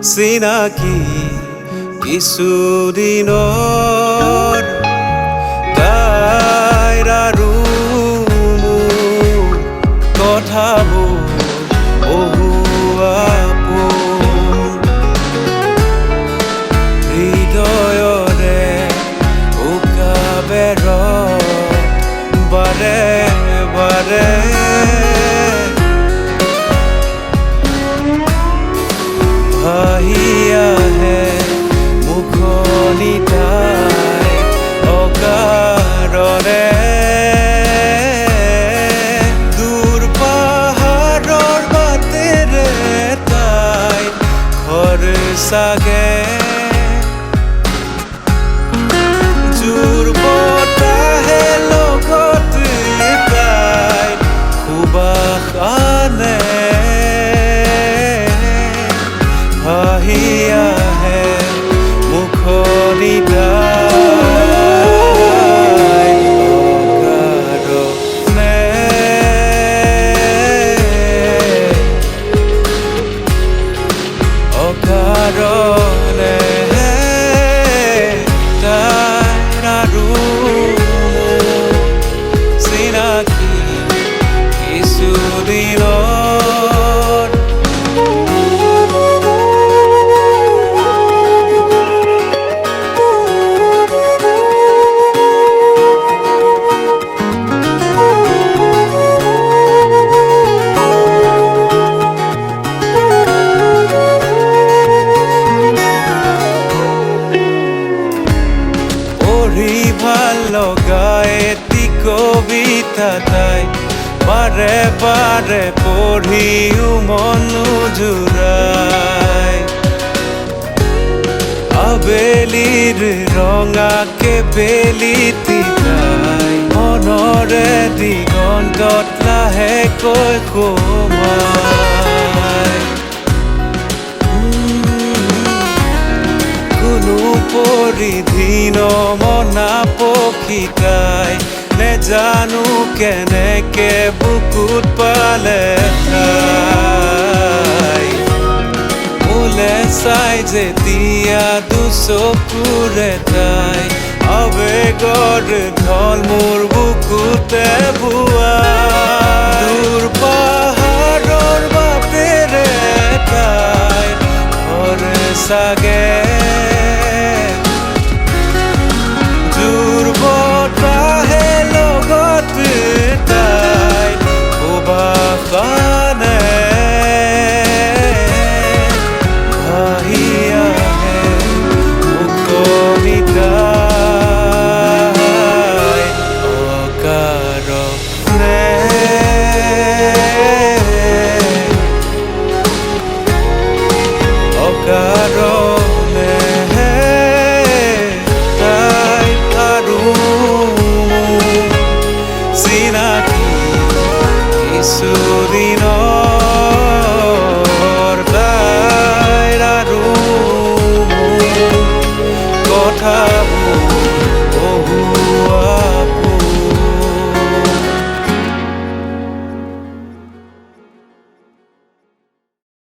চিনাকি কিছুদিনৰ তাইৰ আৰু মোৰ কথাবোৰ বহু আপোন হৃদয়ৰে উকাবেৰ বাৰে বাৰে ভাহিয়াহে মুখনি তাই অকাৰণে দূৰ পাহাৰৰ বাটেৰে তাই ঘৰ চাগে জোৰ বতাহে লগত তাই সুবাস আনে ভাহিয়াহে মুখনি তাই অকাৰণে তাইৰ আৰু চিনাকি কিছুদিনৰ ভাল লগা এটি কবিতা তাই বাৰে বাৰে পঢ়িও মন জুৰাই আবেলিৰ ৰঙাকে বেলিতি তাই মনৰে দিগন্তত লাহেকৈ সোমাই কোনো পৰিধীন মনা পক্ষী তাই নেজানো কেনেকে বুকুত পালে তাই মোলে চাই যেতিয়া দুচকুৰে তাই আবেগৰ ঢল মোৰ বুকুতে বোৱা দূৰ পাহাৰৰ বাটেৰে তাই ঘৰ চাগে জোৰ বতাহে লগত তাই সুবাস